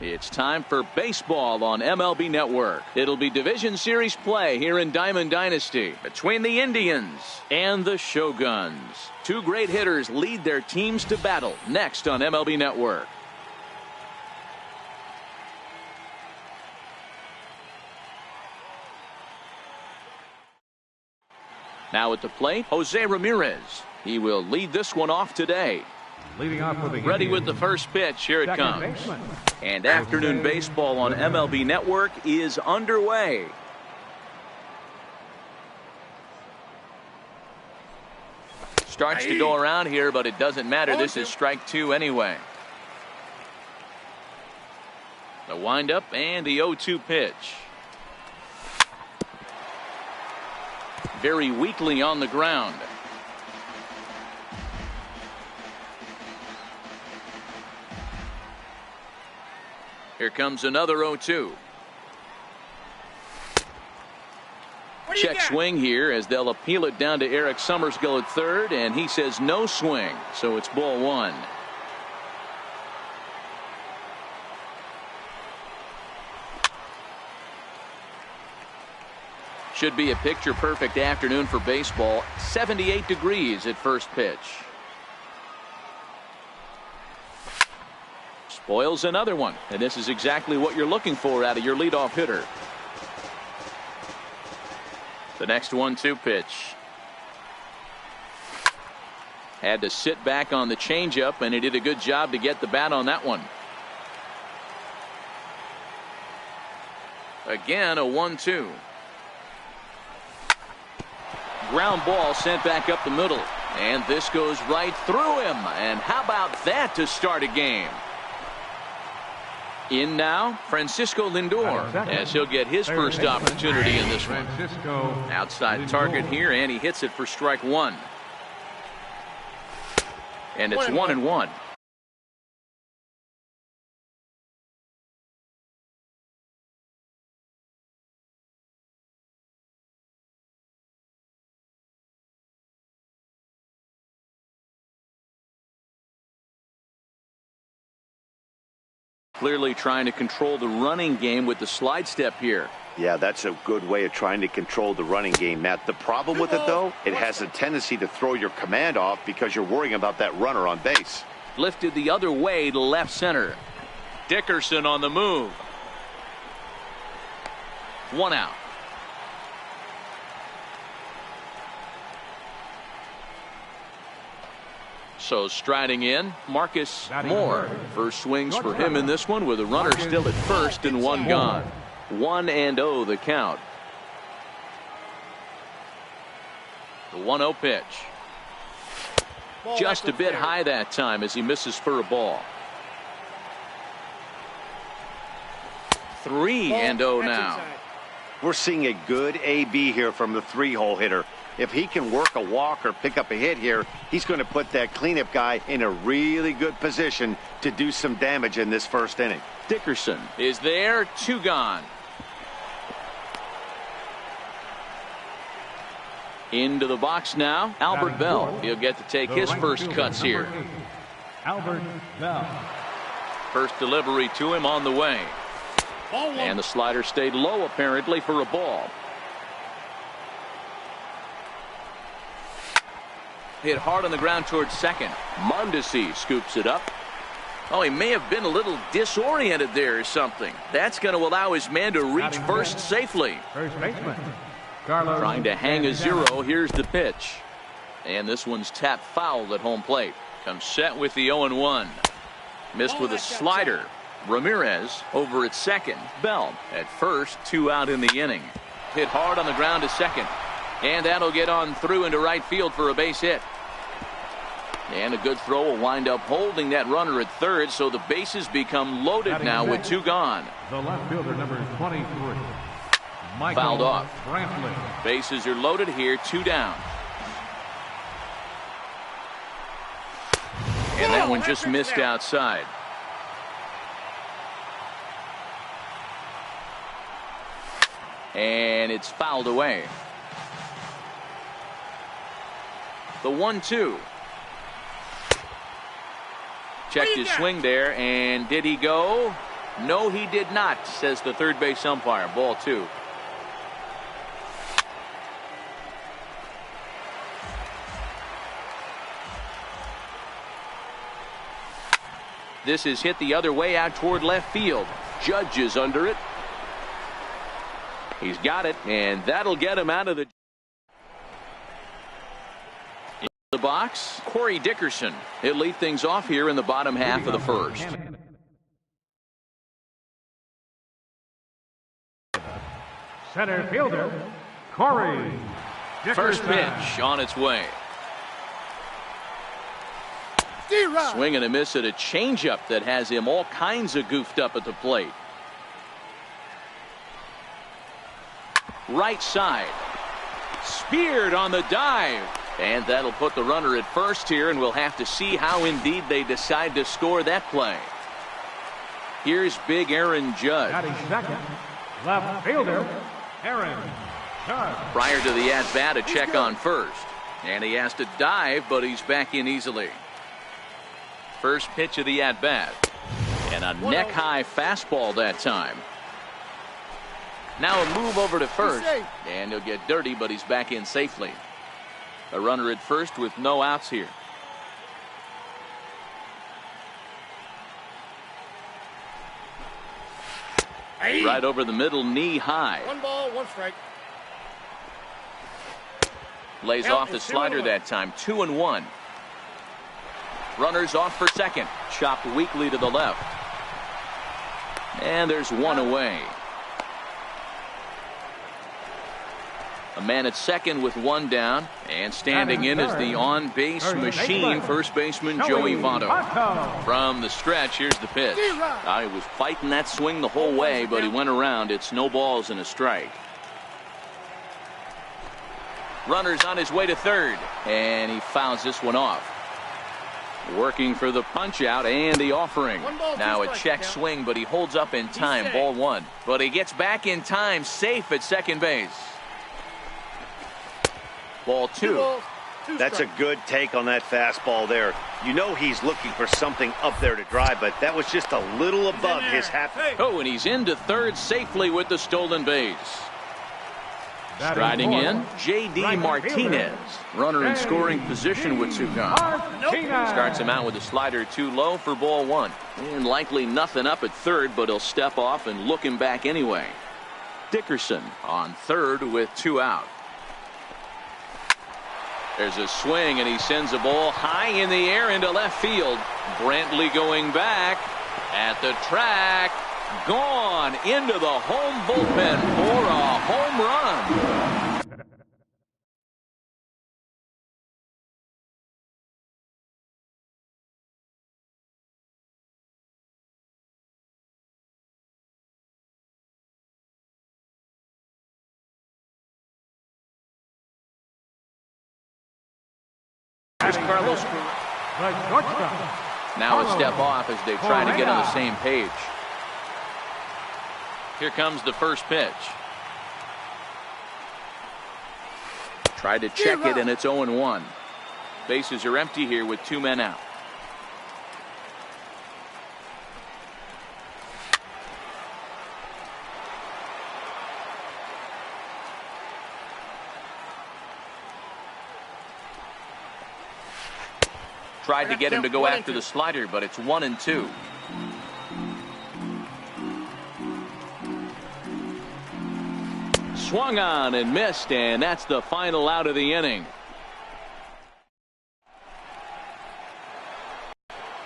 It's time for baseball on MLB Network. It'll be Division Series play here in Diamond Dynasty between the Indians and the Shoguns. Two great hitters lead their teams to battle next on MLB Network. Now at the plate, Jose Ramirez. He will lead this one off today. Leading off with the Ready with the first pitch. Here it comes. Baseman. And afternoon baseball on MLB Network is underway. Starts to go around here, but it doesn't matter. This is strike two anyway. The windup and the 0-2 pitch. Very weakly on the ground. Here comes another 0-2. Check swing here as they'll appeal it down to Eric Summerskill at third, and he says no swing, so it's ball one. Should be a picture-perfect afternoon for baseball. 78 degrees at first pitch. Spoils another one, and this is exactly what you're looking for out of your leadoff hitter. The next 1-2 pitch. Had to sit back on the changeup, and he did a good job to get the bat on that one. Again, a 1-2. Ground ball sent back up the middle, and this goes right through him. And how about that to start a game? In now, Francisco Lindor, as he'll get his first opportunity in this one. Outside target here, and he hits it for strike one. And it's 1-1. Clearly trying to control the running game with the slide step here. Yeah, that's a good way of trying to control the running game, Matt. The problem with it, though, it has a tendency to throw your command off because you're worrying about that runner on base. Lifted the other way to left center. Dickerson on the move. One out. So striding in, Marcus Moore. First swings for him in this one with a runner still at first and one gone. 1-0 the count. The 1-0 pitch. Just a bit high that time as he misses for a ball. 3-0 now. We're seeing a good AB here from the three-hole hitter. If he can work a walk or pick up a hit here, he's going to put that cleanup guy in a really good position to do some damage in this first inning. Dickerson is there, two gone. Into the box now, Albert Bell. He'll get to take his first cuts here. Albert Bell. First delivery to him on the way. And the slider stayed low apparently for a ball. Hit hard on the ground towards second. Mondesi scoops it up. Oh, he may have been a little disoriented there or something. That's going to allow his man to reach first safely. First baseman. Carlos trying to hang a zero. Here's the pitch. And this one's tapped foul at home plate. Comes set with the 0-1. Missed with a slider. Ramirez over at second. Bell at first, two out in the inning. Hit hard on the ground to second. And that'll get on through into right field for a base hit. And a good throw will wind up holding that runner at third, so the bases become loaded now with two gone. The left fielder, number 23. Fouled off. Brantley. Bases are loaded here, two down. And that one just missed outside. And it's fouled away. The 1-2. Checked his swing there, and did he go? No, he did not, says the third base umpire. Ball 2. This is hit the other way out toward left field. Judge is under it. He's got it, and that'll get him out of the box. Corey Dickerson. He'll lead things off here in the bottom half of the first. Center fielder, Corey Dickerson. First pitch on its way. Swing and a miss at a changeup that has him all kinds of goofed up at the plate. Right side. Speared on the dive. And that'll put the runner at first here, and we'll have to see how indeed they decide to score that play. Here's big Aaron Judge. Batting second, left fielder, Aaron Judge. Prior to the at-bat, a check on first. And he has to dive, but he's back in easily. First pitch of the at-bat. And a neck-high fastball that time. Now a move over to first. And he'll get dirty, but he's back in safely. A runner at first with no outs here. Right over the middle, knee high. 1 ball, 1 strike. Lays off the slider that time. 2-1. Runners off for second. Chopped weakly to the left. And there's one away. A man at second with one down. And standing in is the on-base machine, first baseman Joey Votto. From the stretch, here's the pitch. He was fighting that swing the whole way, but he went around. It's no balls and a strike. Runner's on his way to third. And he fouls this one off. Working for the punch out and the offering. Now a check swing, but he holds up in time. Ball 1. But he gets back in time, safe at second base. Ball 2. That's a good take on that fastball there. You know he's looking for something up there to drive, but that was just a little above his happy. Oh, and he's into third safely with the stolen base. Striding in, J.D. Martinez. Runner in scoring position with 2 gone. Starts him out with a slider too low for ball 1. And likely nothing up at third, but he'll step off and look him back anyway. Dickerson on third with 2 out. There's a swing, and he sends a ball high in the air into left field. Brantley going back at the track. Gone into the home bullpen for a home run. Here's Carlos. Now a step off as they try to get on the same page. Here comes the first pitch. Tried to check it, and it's 0-1. Bases are empty here with 2 men out. Tried to get him to go after the slider, but it's 1-2. Swung on and missed, and that's the final out of the inning.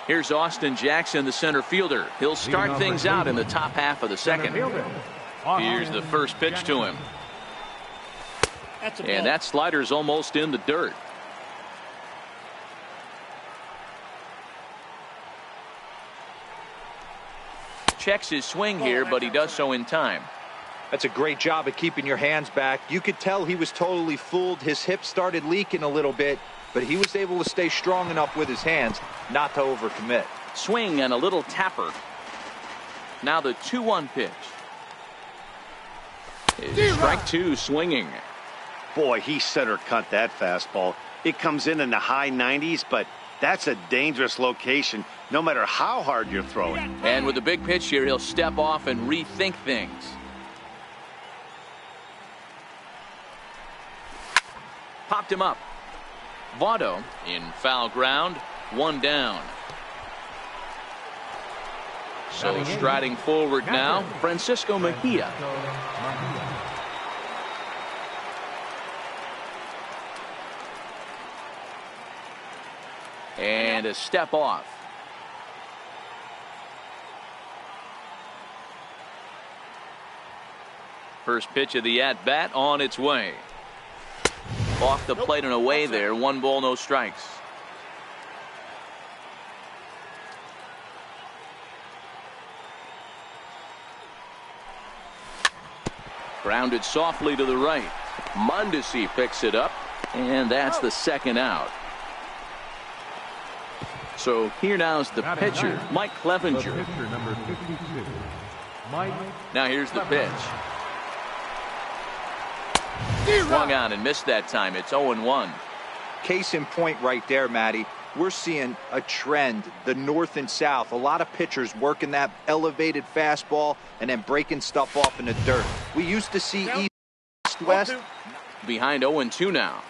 Here's Austin Jackson, the center fielder. He'll start things out in the top half of the second. Here's the first pitch to him. And that slider's almost in the dirt. Checks his swing here, but he does so in time. That's a great job of keeping your hands back. You could tell he was totally fooled. His hip started leaking a little bit, but he was able to stay strong enough with his hands not to overcommit. Swing and a little tapper. Now the 2-1 pitch. Strike 2 swinging. Boy, he center cut that fastball. It comes in the high 90s, but That's a dangerous location, no matter how hard you're throwing. And with a big pitch here, he'll step off and rethink things. Popped him up. Votto in foul ground, 1 down. So striding forward now, Francisco Mejia. And a step off. First pitch of the at-bat on its way. Off the plate and away there. 1 ball, no strikes. Grounded softly to the right. Mondesi picks it up, and that's the 2nd out. So here now is the pitcher, Mike Clevenger. Pitcher number 56, Mike. Now here's the pitch. Swung on and missed that time. It's 0-1. Case in point right there, Matty. We're seeing a trend, the north and south. A lot of pitchers working that elevated fastball and then breaking stuff off in the dirt. We used to see east, west. Behind 0-2 now.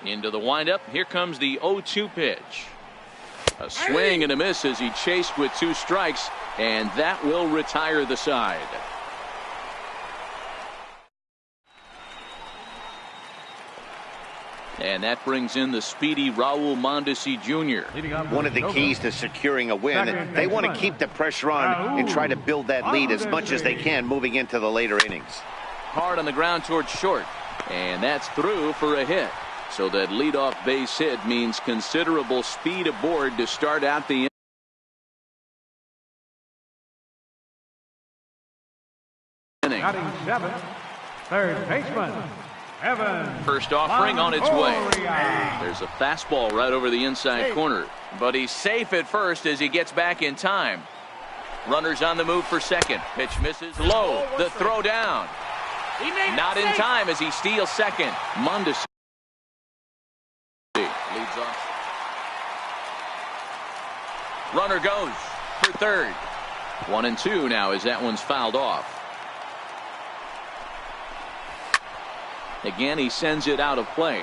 Into the windup. Here comes the 0-2 pitch. A swing and a miss as he chased with 2 strikes, and that will retire the side. And that brings in the speedy Raul Mondesi Jr. One of the keys to securing a win, they want to keep the pressure on and try to build that lead as much as they can moving into the later innings. Hard on the ground towards short, and that's through for a hit. So that leadoff base hit means considerable speed aboard to start out the inning. Batting 7th, third baseman, Evan. First offering on its way. There's a fastball right over the inside corner, but he's safe at first as he gets back in time. Runners on the move for second. Pitch misses low. The throw down. Not in time as he steals second. Mondesi leads off. Runner goes for third. 1-2 now as that one's fouled off. Again, he sends it out of play.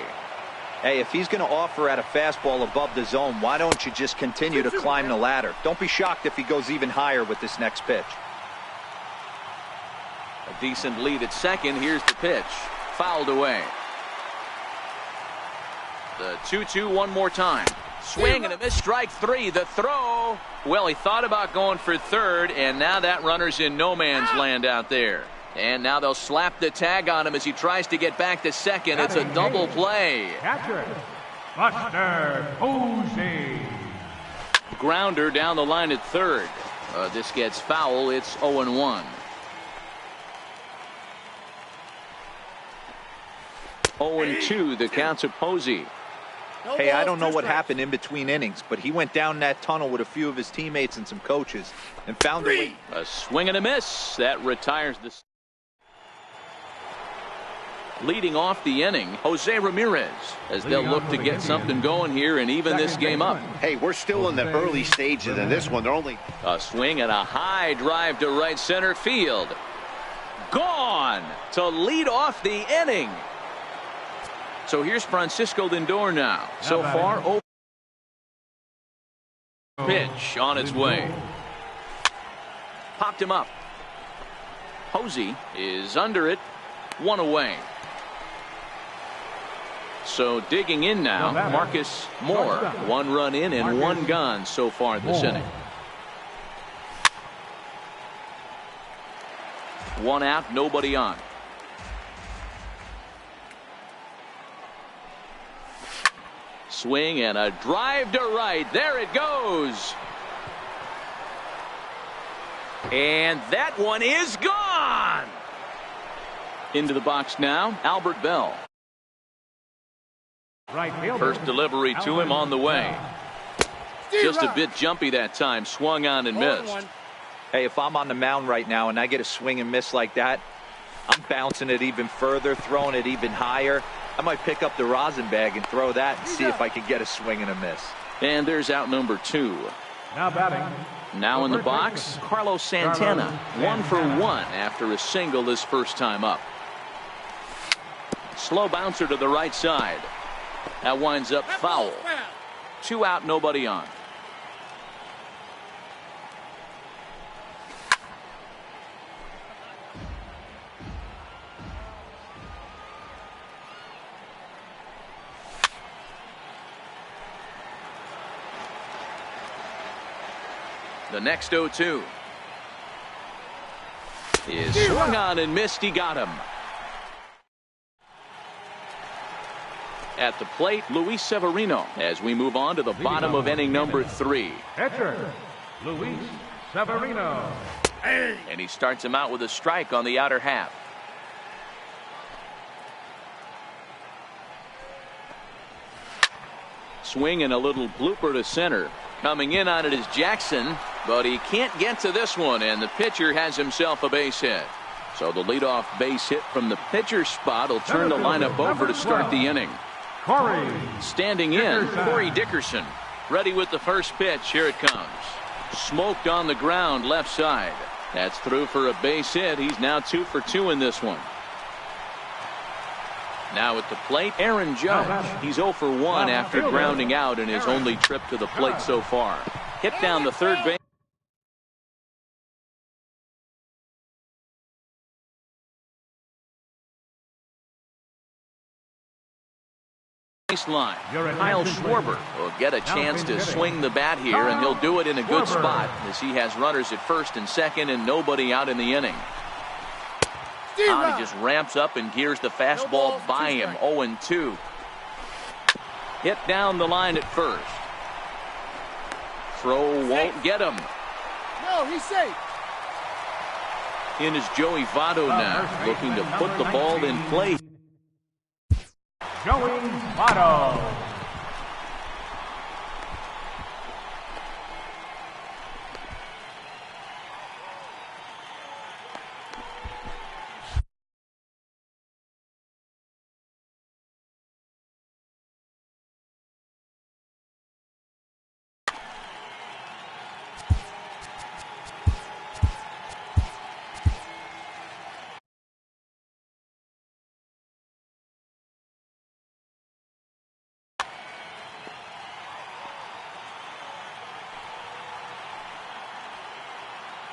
Hey, if he's going to offer at a fastball above the zone, why don't you just continue to climb the ladder? Don't be shocked if he goes even higher with this next pitch. A decent lead at second. Here's the pitch. Fouled away. The 2-2 one more time. Swing and a miss, strike 3. The throw. Well, he thought about going for third, and now that runner's in no man's land out there. And now they'll slap the tag on him as he tries to get back to second. It's a double play. Catcher, Buster Posey. Grounder down the line at third. This gets foul. It's 0-1. 0-2, the count to Posey. Hey, I don't know what happened in between innings, but he went down that tunnel with a few of his teammates and some coaches and found a way. A swing and a miss. That retires the. Leading off the inning, Jose Ramirez, as they'll look to get something going here and even this game up. Hey, we're still in the early stages in this one. They're only a swing and a high drive to right center field. Gone to lead off the inning. So here's Francisco Lindor now. So far, pitch on its way. Popped him up. Posey is under it. 1 away. So digging in now, Marcus Moore. 1 run in and 1 gone so far this inning. 1 out, nobody on. Swing and a drive to right. There it goes. And that one is gone. Into the box now, Albert Bell. First delivery to him on the way. Just a bit jumpy that time. Swung on and missed. Hey, if I'm on the mound right now and I get a swing and miss like that, I'm bouncing it even further, throwing it even higher. I might pick up the rosin bag and throw that and see if I can get a swing and a miss. And there's out number 2. Now batting. Now in the box, Carlos Santana. 1 for 1 after a single his first time up. Slow bouncer to the right side. That winds up foul. 2 out, nobody on. The next 0-2 is swung on and missed. He got him. At the plate, Luis Severino, as we move on to the bottom of inning number 3. Pitcher, Luis Severino. And he starts him out with a strike on the outer half. Swing and a little blooper to center. Coming in on it is Jackson, but he can't get to this one, and the pitcher has himself a base hit. So the leadoff base hit from the pitcher's spot will turn the lineup over to start the inning. Corey. Standing in, Corey Dickerson. Ready with the first pitch. Here it comes. Smoked on the ground left side. That's through for a base hit. He's now 2 for 2 in this one. Now at the plate, Aaron Judge. He's 0 for 1 after grounding out in his only trip to the plate so far. Hit down the third base. Line. Kyle Schwarber will get a chance to swing the bat here, and he'll do it in a good spot as he has runners at first and second and nobody out in the inning. He just ramps up and gears the fastball by him. 0-2. Hit down the line at first. Throw won't get him. No, he's safe. In is Joey Votto now, looking to put the ball in play. Joey Votto.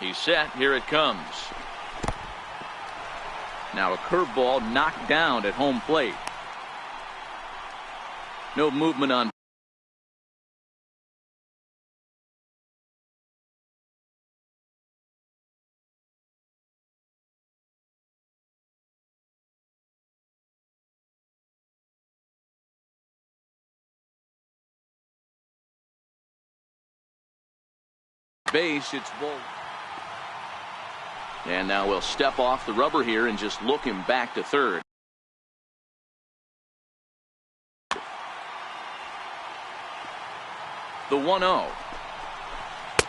He's set. Here it comes. Now a curveball knocked down at home plate. No movement on base. It's ball. And now we'll step off the rubber here and just look him back to third. The 1-0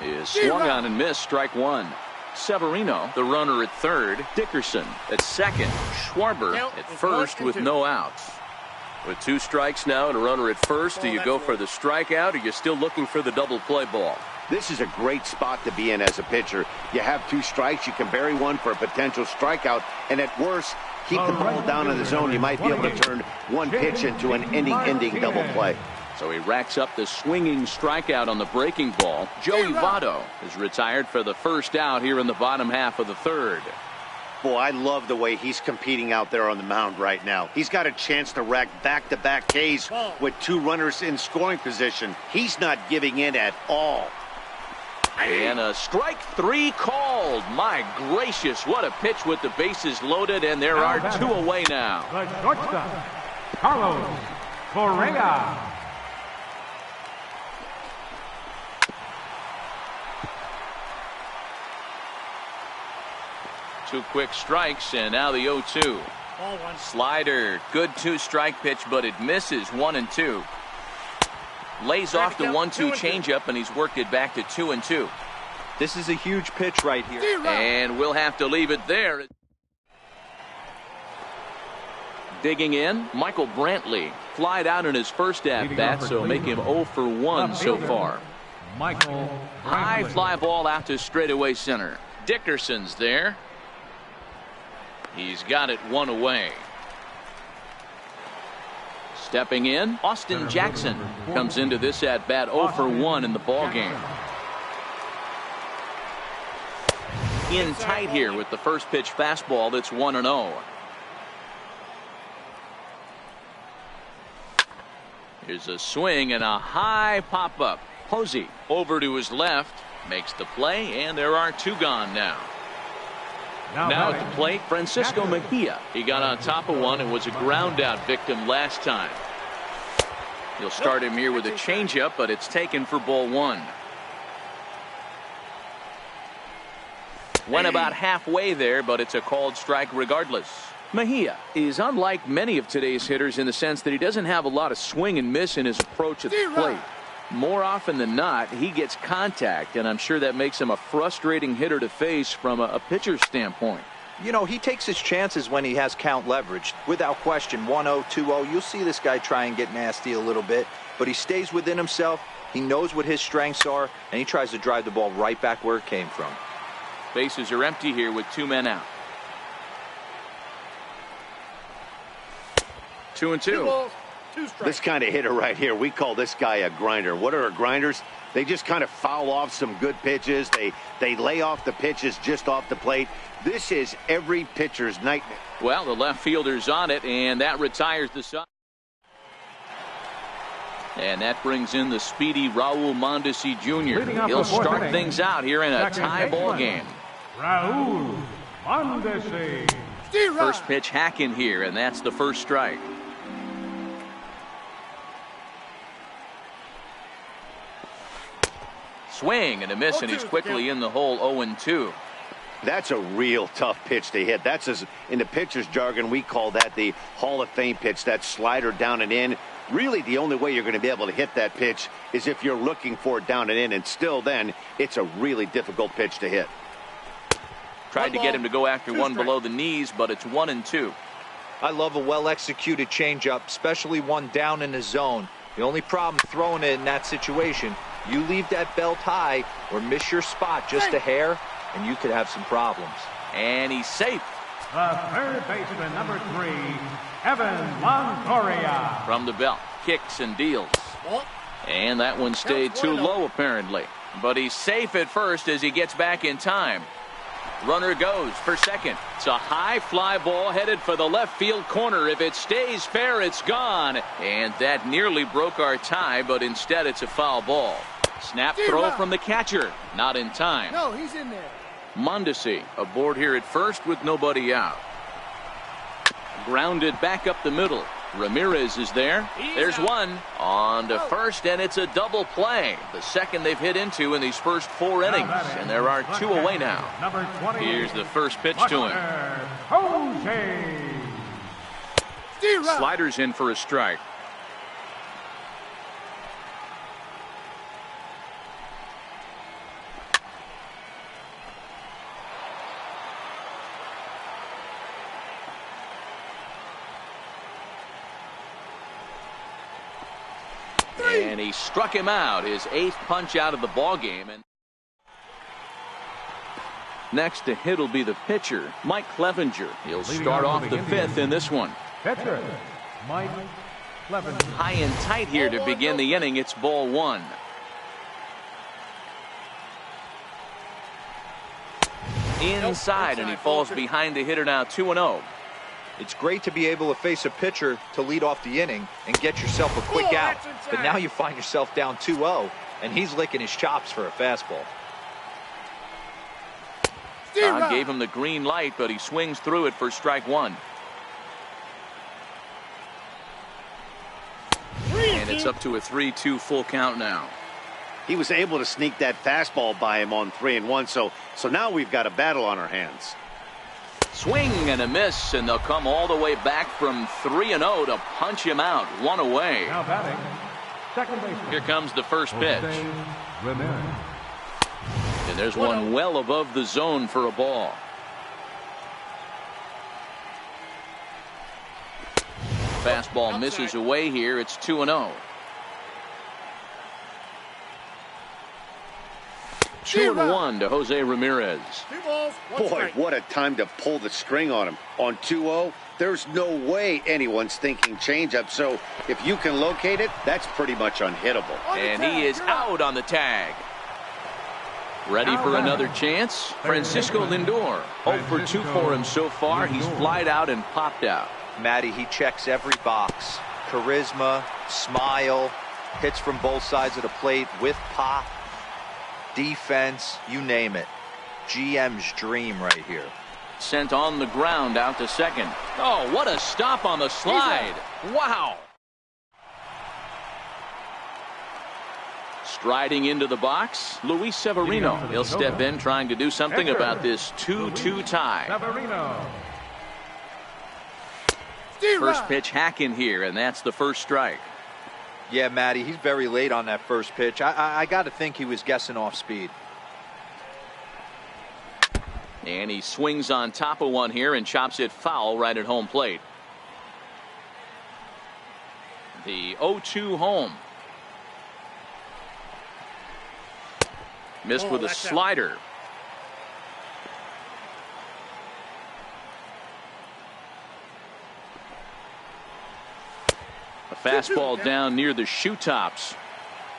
is swung on and missed. Strike 1. Severino, the runner at third. Dickerson at second. Schwarber at first with no outs. With 2 strikes now and a runner at first, do you go for the strikeout or are you still looking for the double play ball? This is a great spot to be in as a pitcher. You have 2 strikes, you can bury one for a potential strikeout, and at worst, keep the ball down in the zone. You might be able to turn one pitch into an inning-ending double play. So he racks up the swinging strikeout on the breaking ball. Joey Votto is retired for the first out here in the bottom half of the third. Boy, I love the way he's competing out there on the mound right now. He's got a chance to rack back-to-back Ks with 2 runners in scoring position. He's not giving in at all. And a strike 3 called. My gracious, what a pitch with the bases loaded, and there are 2 away now. The shortstop, Carlos Correa. Two quick strikes, and now the 0-2. Slider, good 2-strike pitch, but it misses. 1-2. Lays off the 1-2 changeup, and he's worked it back to 2-2. This is a huge pitch right here. And we'll have to leave it there. Digging in, Michael Brantley flied out in his first at-bat, so make him 0 for 1 so far. Michael High Brantley. fly ball out to straightaway center. Dickerson's there. He's got it one away. Stepping in, Austin Jackson comes into this at-bat 0 for 1 in the ballgame. In tight here with the first pitch fastball that's 1-0. Here's a swing and a high pop-up. Posey over to his left, makes the play, and there are 2 gone now. Now at the plate, Francisco Mejia. He got on top of one and was a ground-out victim last time. He'll start him here with a changeup, but it's taken for ball 1. Went about halfway there, but it's a called strike regardless. Mejia is unlike many of today's hitters in the sense that he doesn't have a lot of swing and miss in his approach at the plate. More often than not, he gets contact, and I'm sure that makes him a frustrating hitter to face from a pitcher's standpoint. You know, he takes his chances when he has count leverage. Without question, 1-0, 2-0, you'll see this guy try and get nasty a little bit, but he stays within himself. He knows what his strengths are, and he tries to drive the ball right back where it came from. Bases are empty here with 2 men out. 2-2. This kind of hitter right here, we call this guy a grinder. What are grinders? They just kind of foul off some good pitches. They lay off the pitches just off the plate. This is every pitcher's nightmare. Well, the left fielder's on it, and that retires the side. And that brings in the speedy Raul Mondesi Jr. He'll start things out here in a tie ball game. Raul Mondesi. First pitch hack in here, and that's the first strike. Swing and a miss, and he's quickly in the hole 0-2. That's a real tough pitch to hit. That's, in the pitcher's jargon, we call that the Hall of Fame pitch. That slider down and in. Really, the only way you're going to be able to hit that pitch is if you're looking for it down and in, and still then, it's a really difficult pitch to hit. Tried to get him to go after one below the knees, but it's 1-2. I love a well-executed changeup, especially one down in the zone. The only problem throwing it in that situation, you leave that belt high or miss your spot just a hair, and you could have some problems. And he's safe. The third baseman, number 3, Evan Longoria. From the belt, kicks and deals. And that one stayed too low apparently. But he's safe at first as he gets back in time. Runner goes for second. It's a high fly ball headed for the left field corner. If it stays fair, it's gone. And that nearly broke our tie, but instead it's a foul ball. Snap throw from the catcher. Not in time. No, he's in there. Mondesi aboard here at first with nobody out. Grounded back up the middle. Ramirez is there. There's one on to first, and it's a double play. The second they've hit into in these first 4 innings, and there are 2 away now. Number 20. Here's the first pitch to him. Jose. Sliders in for a strike. And he struck him out, his 8th punch out of the ball game. And next to hit will be the pitcher, Mike Clevenger. He'll start off the 5th in this one. Pitcher, Mike Clevenger. High and tight here to begin the inning. It's ball 1. Inside, and he falls behind the hitter now 2-0. It's great to be able to face a pitcher to lead off the inning and get yourself a quick out. But now you find yourself down 2-0, and he's licking his chops for a fastball. Don gave him the green light, but he swings through it for strike 1. And it's up to a 3-2 full count now. He was able to sneak that fastball by him on 3-1, so now we've got a battle on our hands. Swing and a miss, and they'll come all the way back from 3-0 to punch him out. 1 away. Now batting, second baseman. Here comes the first pitch. Ramirez. And there's one well above the zone for a ball. Fastball misses away here. It's 2-0. 2-1 to Jose Ramirez. Boy, what a time to pull the string on him. On 2-0, there's no way anyone's thinking changeup. So if you can locate it, that's pretty much unhittable. And he is out on the tag. Ready for another chance? Francisco Lindor. 0 for 2 for him so far. He's flied out and popped out. Matty, he checks every box. Charisma, smile, hits from both sides of the plate with pop, defense, you name it. GM's dream right here. Sent on the ground out to second. Oh, what a stop on the slide. Wow. Striding into the box, Luis Severino. He'll step in trying to do something about this 2-2 tie. First pitch hack in here, and that's the first strike. Yeah, Matty, he's very late on that first pitch. I got to think he was guessing off speed. And he swings on top of one here and chops it foul right at home plate. The 0-2 home. Missed with a slider. A fastball down near the shoe tops.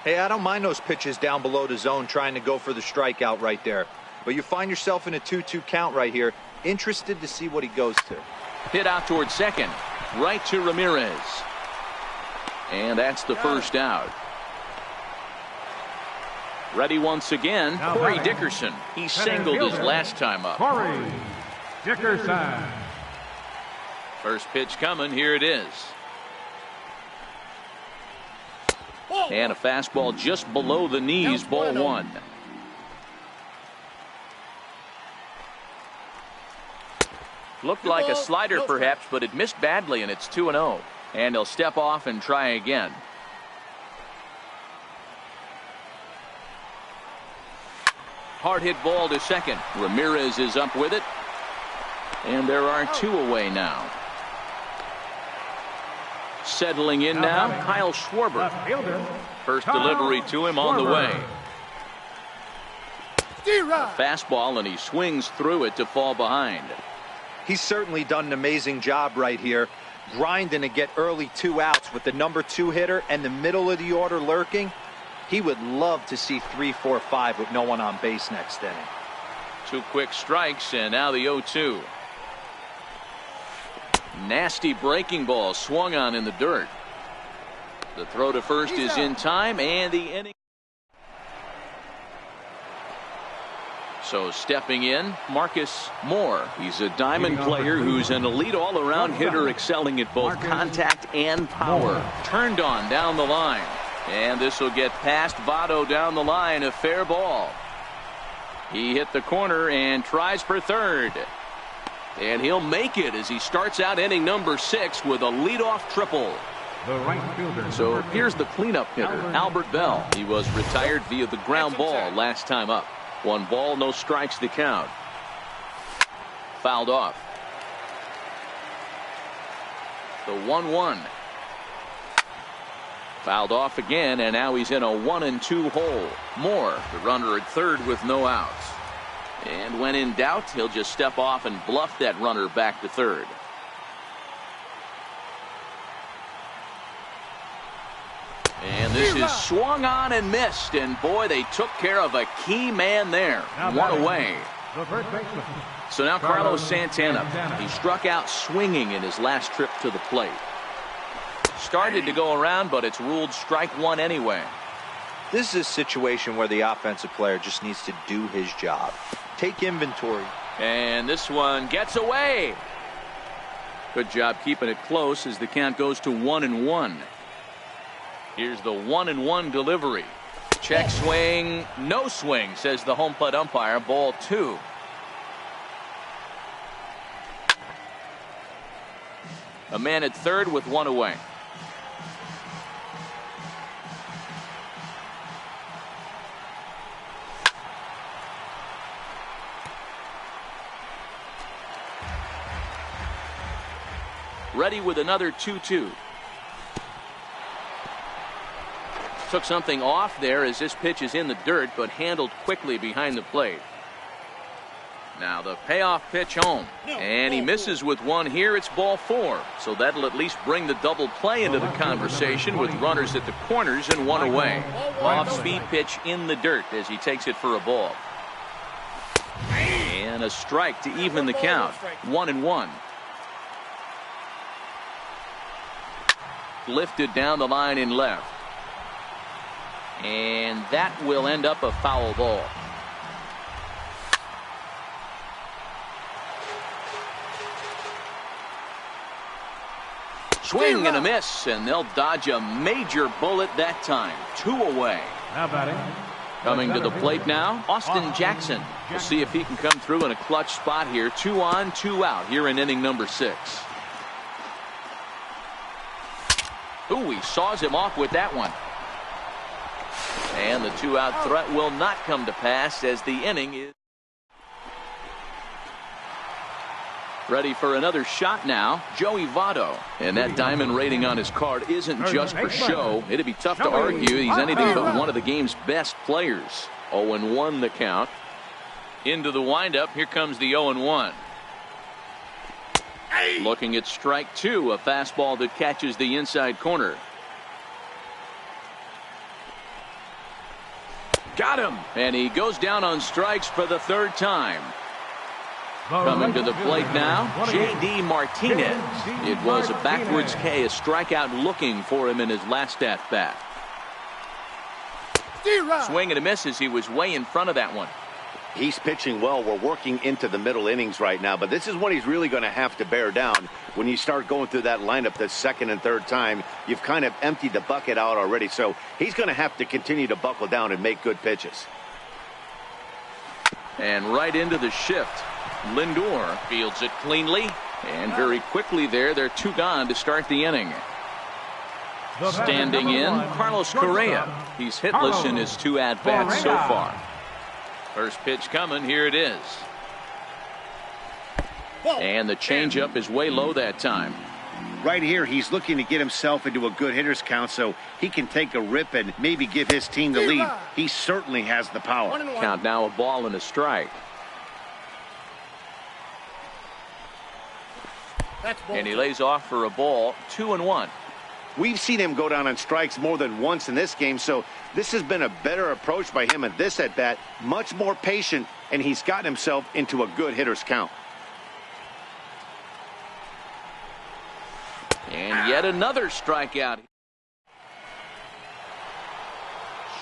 Hey, I don't mind those pitches down below the zone trying to go for the strikeout right there. But you find yourself in a 2-2 count right here. Interested to see what he goes to. Hit out towards second. Right to Ramirez. And that's the first out. Ready once again, Corey Dickerson. He singled his last time up. Corey Dickerson. First pitch coming. Here it is. And a fastball just below the knees. Ball one. Looked like a slider perhaps, but it missed badly, and it's 2-0. And he'll step off and try again. Hard hit ball to second. Ramirez is up with it. And there are two away now. Settling in now, Kyle Schwarber. First delivery to him on the way. A fastball, and he swings through it to fall behind. He's certainly done an amazing job right here, grinding to get early 2 outs with the number 2 hitter and the middle of the order lurking. He would love to see 3, 4, 5 with no one on base next inning. 2 quick strikes, and now the 0-2. Nasty breaking ball swung on in the dirt. The throw to first is in time, and the inning. So stepping in, Marcus Moore. He's a diamond player who's an elite all-around hitter, excelling at both contact and power. Turned on down the line. And this will get past Votto down the line. A fair ball. He hit the corner and tries for third. And he'll make it as he starts out inning number 6 with a leadoff triple. The right fielder. So here's the cleanup hitter, Albert Bell. He was retired via the ground ball last time up. 1 ball, no strikes to count. Fouled off. The 1-1. Fouled off again, and now he's in a 1-2 hole. Moore, the runner at third with no outs. And when in doubt, he'll just step off and bluff that runner back to third. And this is swung on and missed, and boy, they took care of a key man there. 1 away. So now Carlos Santana. He struck out swinging in his last trip to the plate. Started to go around, but it's ruled strike 1 anyway. This is a situation where the offensive player just needs to do his job. Take inventory. And this one gets away. Good job keeping it close as the count goes to 1-1. Here's the 1-1 delivery. Check swing, no swing, says the home plate umpire. Ball 2. A man at third with 1 away. Ready with another 2-2. Took something off there as this pitch is in the dirt, but handled quickly behind the plate. Now the payoff pitch home, and he misses with one here. It's ball 4, so that'll at least bring the double play into the conversation with runners at the corners and one away. Off-speed pitch in the dirt as he takes it for a ball. And a strike to even the count. 1-1. Lifted down the line in left. And that will end up a foul ball. Swing and a miss, and they'll dodge a major bullet that time. 2 away. Now batting. Coming to the plate now, Austin Jackson. We'll see if he can come through in a clutch spot here. 2 on, 2 out here in inning number 6. Ooh, he saws him off with that one. And the 2-out threat will not come to pass as the inning is ready for another shot now. Joey Votto. And that diamond rating on his card isn't just for show. It'd be tough to argue he's anything but one of the game's best players. 0-1 the count. Into the windup. Here comes the 0-1. Looking at strike 2. A fastball that catches the inside corner. Got him. And he goes down on strikes for the 3rd time. Coming to the plate now, J.D. Martinez. It was a backwards K, a strikeout looking for him in his last at-bat. Swing and a miss as he was way in front of that one. He's pitching well. We're working into the middle innings right now, but this is what he's really going to have to bear down. When you start going through that lineup the 2nd and 3rd time, you've kind of emptied the bucket out already, so he's going to have to continue to buckle down and make good pitches. And right into the shift. Lindor fields it cleanly, and very quickly they're 2 gone to start the inning. Standing in, Carlos Correa. He's hitless in his 2 at-bats so far. First pitch coming, here it is. And the changeup is way low that time. Right here, he's looking to get himself into a good hitter's count so he can take a rip and maybe give his team the lead. He certainly has the power. Count now, a ball and a strike. And he lays off for a ball. 2-1. We've seen him go down on strikes more than once in this game, so this has been a better approach by him at this at-bat. Much more patient, and he's gotten himself into a good hitter's count. And yet another strikeout.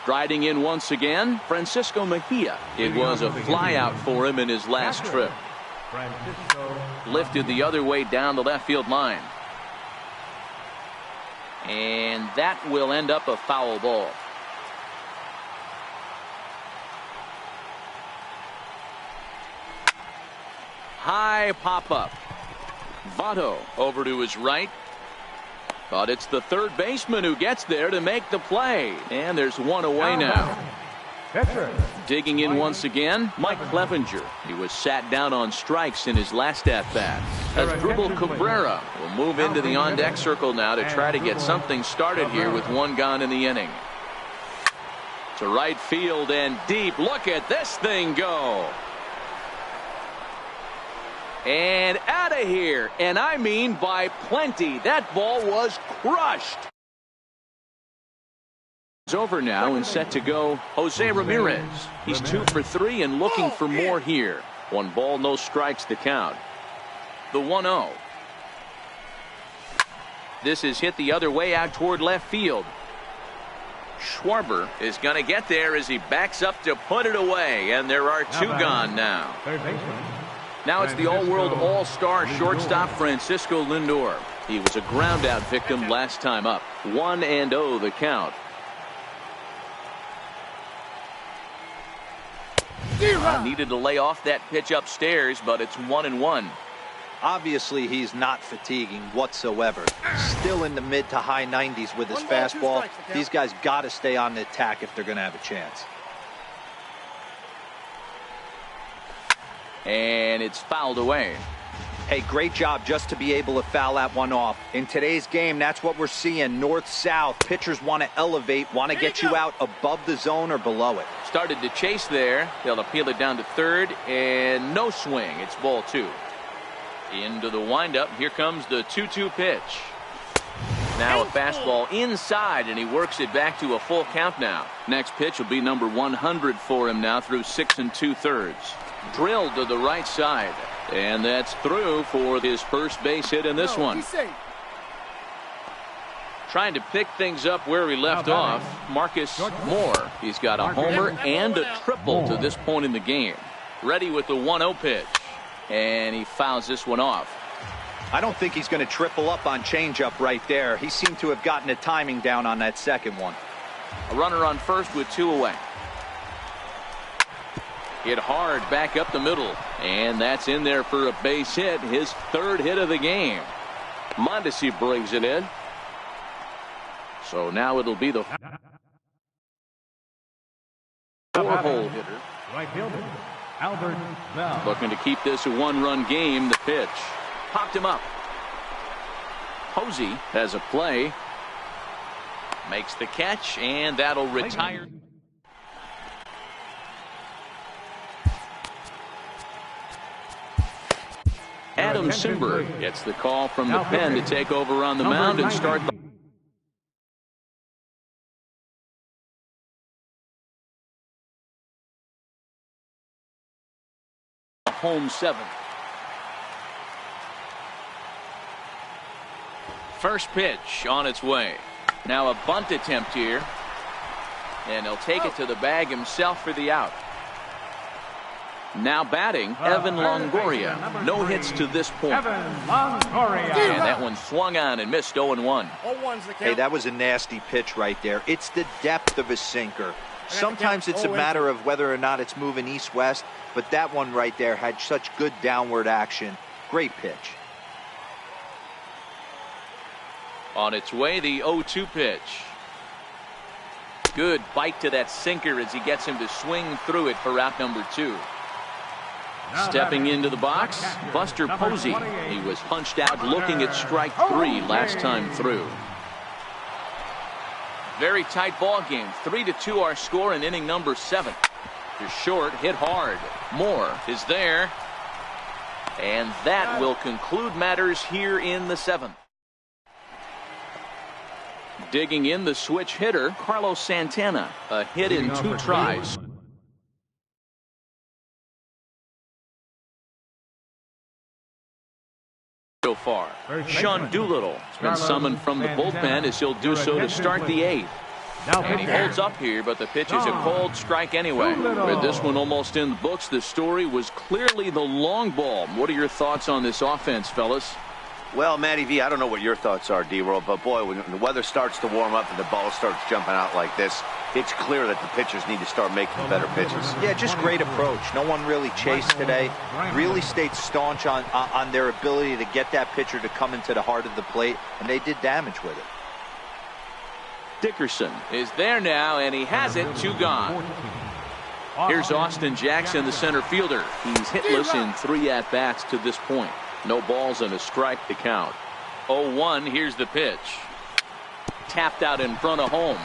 Striding in once again, Francisco Mejia. It was a flyout for him in his last trip. Lifted the other way down the left field line. And that will end up a foul ball. High pop-up. Votto over to his right. But it's the 3rd baseman who gets there to make the play. And there's 1 away now. Digging in once again, Mike Clevenger. He was sat down on strikes in his last at-bat. Asdrubal Cabrera will move into the on-deck circle now to try to get something started here with 1 gone in the inning. To right field and deep. Look at this thing go. And out of here. And I mean by plenty. That ball was crushed. It's over now and set to go Jose Ramirez. He's 2 for 3 and looking for more here. 1 ball, no strikes to count. The 1-0. This is hit the other way out toward left field. Schwarber is going to get there as he backs up to put it away, and there are 2 gone now. Now it's the all-world all-star shortstop Francisco Lindor. He was a ground-out victim last time up. 1-0 the count. Needed to lay off that pitch upstairs, but it's 1-1. Obviously, he's not fatiguing whatsoever. Still in the mid to high 90s with his fastball. These guys got to stay on the attack if they're going to have a chance. And it's fouled away. Hey, great job just to be able to foul that one off. In today's game, that's what we're seeing. North-south. Pitchers want to elevate, want to get you out above the zone or below it. Started to chase there. They'll appeal it down to third, and no swing. It's ball 2. Into the windup. Here comes the 2-2 pitch. Now a fastball inside, and he works it back to a full count now. Next pitch will be number 100 for him now through 6 2/3. Drilled to the right side. And that's through for his first base hit in this one. Trying to pick things up where he left off, Marcus Moore. He's got a homer and a triple to this point in the game. Ready with the 1-0 pitch. And he fouls this one off. I don't think he's going to triple up on changeup right there. He seemed to have gotten the timing down on that second one. A runner on first with 2 away. Hit hard back up the middle. And that's in there for a base hit. His 3rd hit of the game. Mondesi brings it in. So now it'll be the 4-hole hitter. Right fielder, Albert Bell. Looking to keep this a 1-run game. The pitch. Popped him up. Posey has a play. Makes the catch, and that'll retire. Adam Simberg gets the call from the pen to take over on the mound and start the home 7th. First pitch on its way. Now a bunt attempt here. And he'll take it to the bag himself for the out. Now batting, Evan Longoria. No hits to this point. Evan Longoria. And that one swung on and missed 0-1. Hey, that was a nasty pitch right there. It's the depth of a sinker. Sometimes it's a matter of whether or not it's moving east-west, but that one right there had such good downward action. Great pitch. On its way, the 0-2 pitch. Good bite to that sinker as he gets him to swing through it for out number 2. Stepping into the box, Buster Posey. He was punched out looking at strike 3 last time through. Very tight ball game. 3-2 our score in inning number 7. To short, hit hard. Moore is there. And that will conclude matters here in the 7th. Digging in the switch hitter, Carlos Santana. A hit in 2 tries. So far, Sean Doolittle has been summoned from the bullpen as he'll do so to start the 8th. And he holds up here, but the pitch is a cold strike anyway. With this one almost in the books, the story was clearly the long ball. What are your thoughts on this offense, fellas? Well, Matty V, I don't know what your thoughts are, D-Roll, but boy, when the weather starts to warm up and the ball starts jumping out like this, it's clear that the pitchers need to start making better pitches. Yeah, just great approach. No one really chased today. Really stayed staunch on their ability to get that pitcher to come into the heart of the plate, and they did damage with it. Dickerson is there now, and he has it. 2 gone. Here's Austin Jackson, the center fielder. He's hitless in 3 at-bats to this point. No balls and a strike to count. 0-1. Here's the pitch. Tapped out in front of home.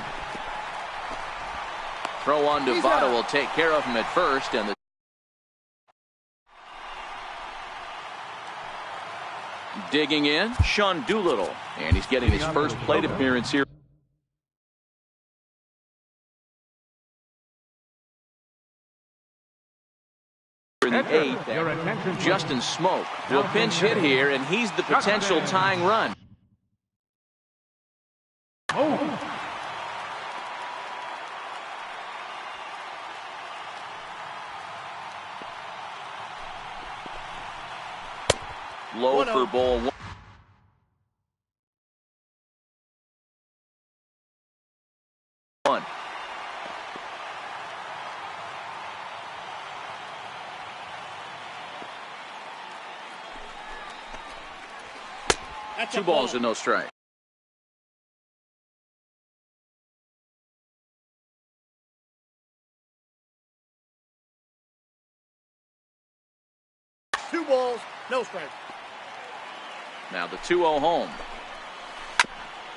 Throw on to Votto will take care of him at first, and the digging in, Sean Doolittle, and he's getting his first plate appearance here. In the 8th, Justin Smoke will pinch hit here, and he's the potential tying run. Low for ball 1. That's 2 balls and no strike. Two balls, no strike. Now the 2-0 home.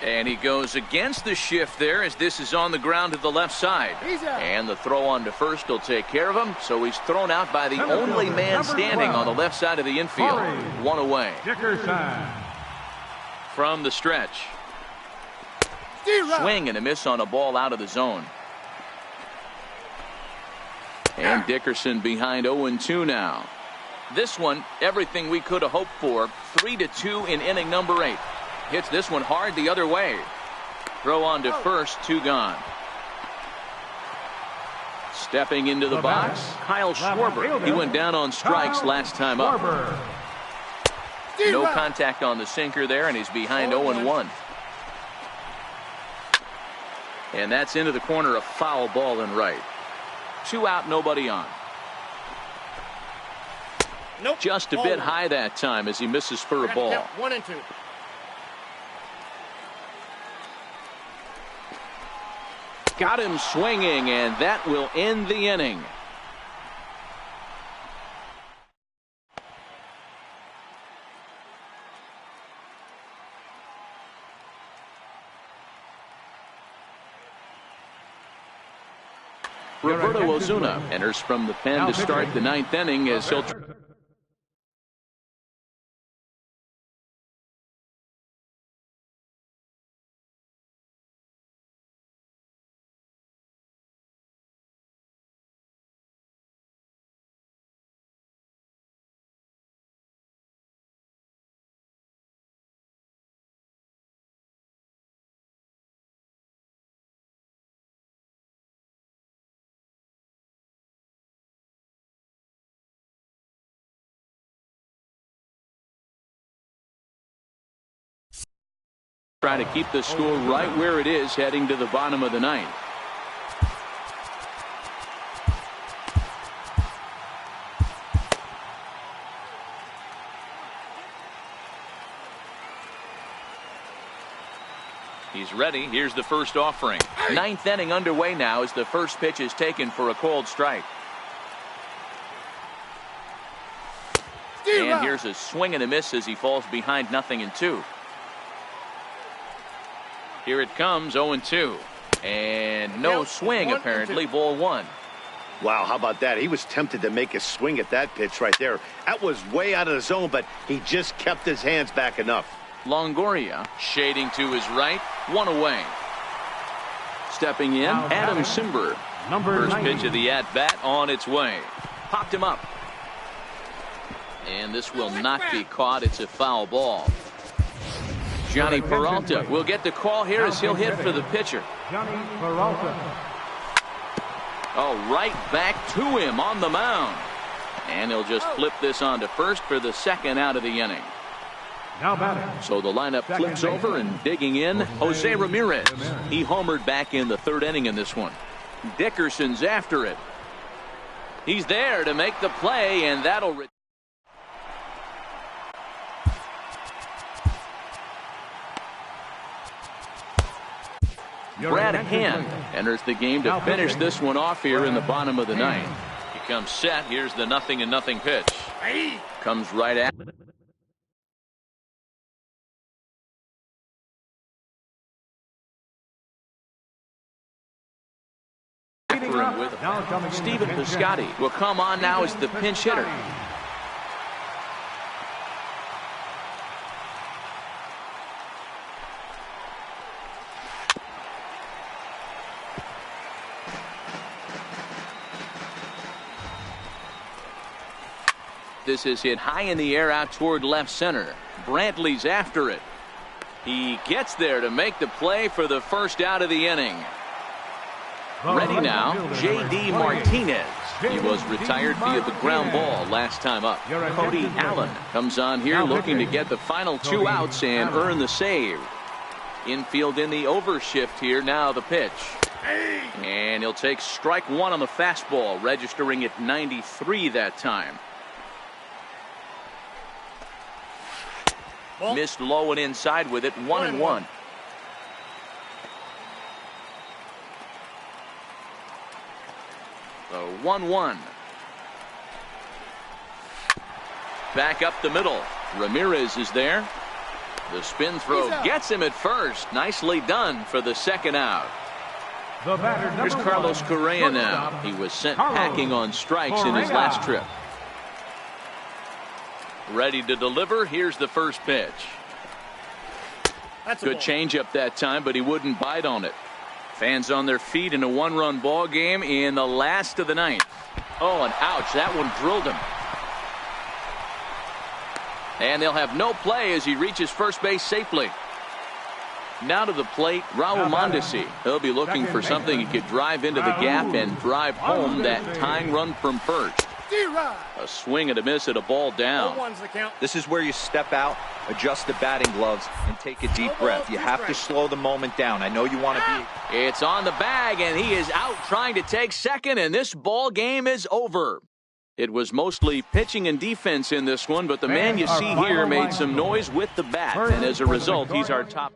And he goes against the shift there as this is on the ground to the left side. And the throw on to first will take care of him. So he's thrown out by the only man standing on the left side of the infield. One away. Dickerson. From the stretch. Swing and a miss on a ball out of the zone. And Dickerson behind 0-2 now. This one, everything we could have hoped for. 3-2 in inning number 8. Hits this one hard the other way. Throw on to first, 2 gone. Stepping into the box, Kyle Schwarber. He went down on strikes last time up. No contact on the sinker there, and he's behind 0-1. And that's into the corner, a foul ball in right. 2 out, nobody on. Just a bit high that time as he misses for a ball. 1-2. Got him swinging, and that will end the inning. Roberto Ozuna enters from the pen to start the 9th inning as he'll. Trying to keep the score right where it is heading to the bottom of the 9th. He's ready. Here's the first offering. 9th inning underway now as the first pitch is taken for a called strike. And here's a swing and a miss as he falls behind 0-2. Here it comes, 0-2. And no swing, apparently, ball 1. Wow, how about that? He was tempted to make a swing at that pitch right there. That was way out of the zone, but he just kept his hands back enough. Longoria shading to his right, 1 away. Stepping in, Adam Simber. First pitch of the at-bat on its way. Popped him up. And this will not be caught. It's a foul ball. Johnny Peralta will get the call here as he'll hit for the pitcher. Johnny Peralta. Oh, right back to him on the mound. And he'll just flip this on to first for the 2nd out of the inning. Now batting. So the lineup flips over and digging in, Jose Ramirez. He homered back in the 3rd inning in this one. Dickerson's after it. He's there to make the play, and that'll. Brad Hand enters the game to finish this one off here in the bottom of the 9th. He comes set. Here's the 0-0 pitch. Comes right at. With Stephen Piscotty will come on now as the pinch hitter. This is hit high in the air out toward left center. Brantley's after it. He gets there to make the play for the first out of the inning. Ready now, J.D. Martinez. He was retired via the ground ball last time up. Cody Allen comes on here looking to get the final 2 outs and earn the save. Infield in the overshift here. Now the pitch. And he'll take strike 1 on the fastball, registering at 93 that time. Missed low and inside with it. 1-1. So 1-1. Back up the middle. Ramirez is there. The spin throw gets him at first. Nicely done for the second out. The batter, Here's number Carlos 1, Correa now. shortstop, He was sent Carlos packing on strikes in his Correa. last trip. Ready to deliver. Here's the first pitch. That's a Good ball. changeup that time, but he wouldn't bite on it. Fans on their feet in a one-run ball game in the last of the ninth. Oh, and ouch, that one drilled him. And they'll have no play as he reaches first base safely. Now to the plate, Raul Mondesi. He'll be looking for something he could drive into the gap and drive home that tying run from first. D-Rod. A swing and a miss at a ball down. 0-1's the count. This is where you step out, adjust the batting gloves, and take a deep breath. You have to slow the moment down. I know you want to be... It's on the bag, and he is out trying to take second, and this ball game is over. It was mostly pitching and defense in this one, but the man you see here made some noise with the bat, and as a result, he's our top...